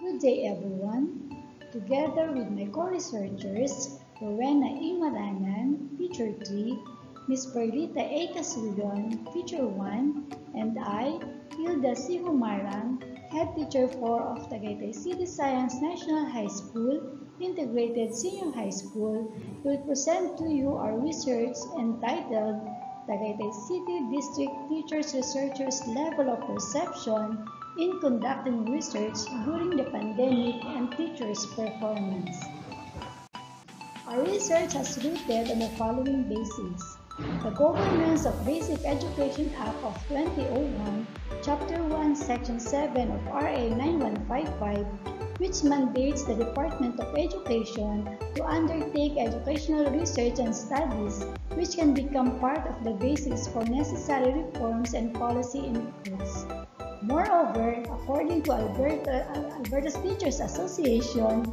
Good day everyone. Together with my co-researchers, Rowena E. Malanan, Teacher 3, Ms. Perlita A. Casullon, Teacher 1, and I, Hilda C. Humarang, Head Teacher 4 of Tagaytay City Science National High School, Integrated Senior High School, will present to you our research entitled Tagaytay City District Teachers Researchers Level of Perception in Conducting Research During the Pandemic and Teachers' Performance. Our research has rooted on the following bases: the Governance of Basic Education Act of 2001, Chapter 1, Section 7 of RA 9155, which mandates the Department of Education to undertake educational research and studies which can become part of the basis for necessary reforms and policy inputs. Moreover, according to Alberta's Teachers Association,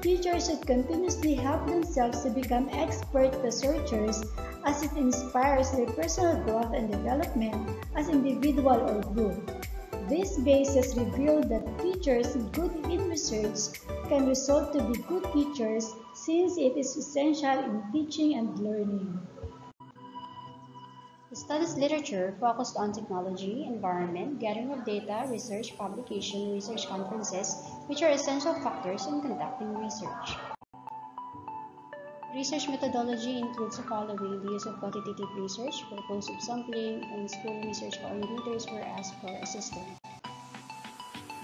teachers should continuously help themselves to become expert researchers as it inspires their personal growth and development as individual or group. These bases reveal that teachers good in research can result to be good teachers since it is essential in teaching and learning. The study's literature focused on technology, environment, gathering of data, research, publication, research conferences, which are essential factors in conducting research. Research methodology includes the following: the use of quantitative research, purpose of sampling, and school research coordinators were asked for assistance.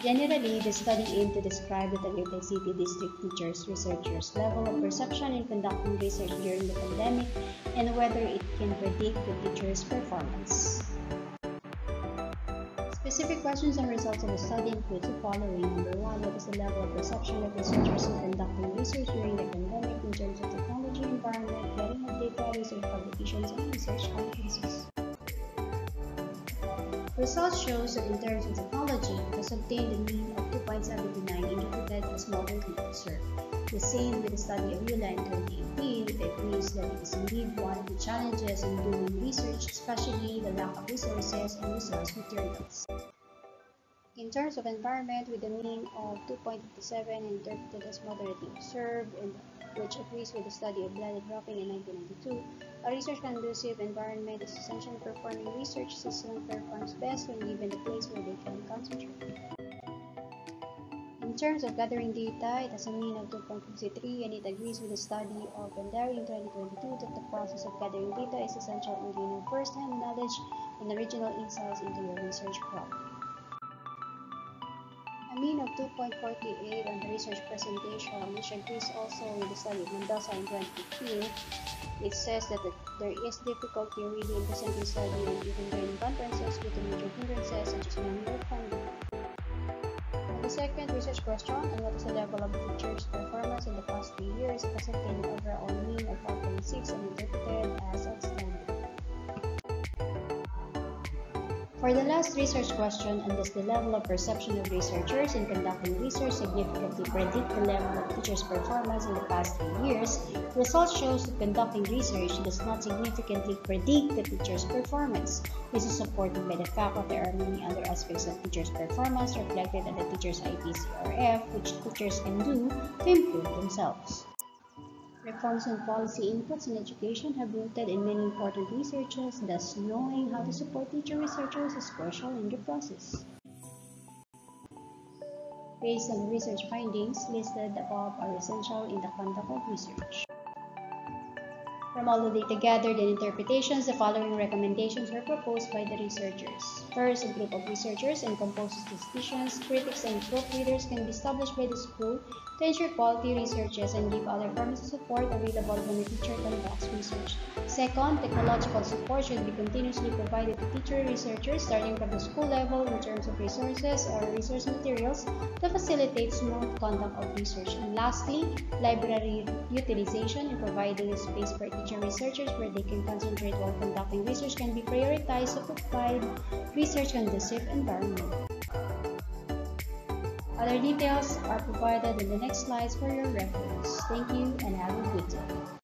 Generally, the study aimed to describe the Tagaytay City District teachers' researchers' level of perception in conducting research during the pandemic and whether it can predict the teachers' performance. Specific questions and results of the study include the following. Number 1, what is the level of perception of researchers in conducting research during the pandemic in terms of technology, environment, gathering of data, research publications, and research conferences? Results shows that in terms of technology, it has obtained a mean of 2.79 interpreted as moderately observed. The same with the study of EULA in 2018, it agrees that it is indeed one of the challenges in doing research, especially the lack of resources and resource materials. In terms of environment, with a mean of 2.57 interpreted as moderately observed, and which agrees with the study of blended dropping in 1992, a research-conducive environment is essential in performing research. System performs best when given the place where they can concentrate. In terms of gathering data, it has a mean of 2.53, and it agrees with the study of Bendari in 2022 that the process of gathering data is essential in gaining first-hand knowledge and original insights into your research problem. A mean of 2.48 on the research presentation, which agrees also with the study of Mendoza in 2015. It says that there is difficulty really in presenting study and even during conferences due to major hindrances such as money or funding. And the second research question, on what is the level of the teacher's performance in the past 3 years, has obtained an overall mean of 4.6 and interpreted as outstanding. For the last research question, and does the level of perception of researchers in conducting research significantly predict the level of teachers' performance in the past 3 years, results shows that conducting research does not significantly predict the teacher's performance. This is supported by the fact that there are many other aspects of teachers' performance reflected in the teacher's IPCRF, which teachers can do to improve themselves. Reforms and policy inputs in education have rooted in many important researches, thus knowing how to support teacher researchers is crucial in the process. Based on the research findings listed above are essential in the conduct of research. From all the data gathered and interpretations, the following recommendations were proposed by the researchers. First, a group of researchers and composed of statisticians, critics, and proofreaders can be established by the school to ensure quality researches and give other forms of support available when the teacher conducts research. Second, technological support should be continuously provided to teacher researchers starting from the school level in terms of resources or resource materials to facilitate smooth conduct of research. And lastly, library utilization and providing a space for teacher researchers where they can concentrate while conducting research can be prioritized to provide research-conducive environment. Other details are provided in the next slides for your reference. Thank you and have a good day.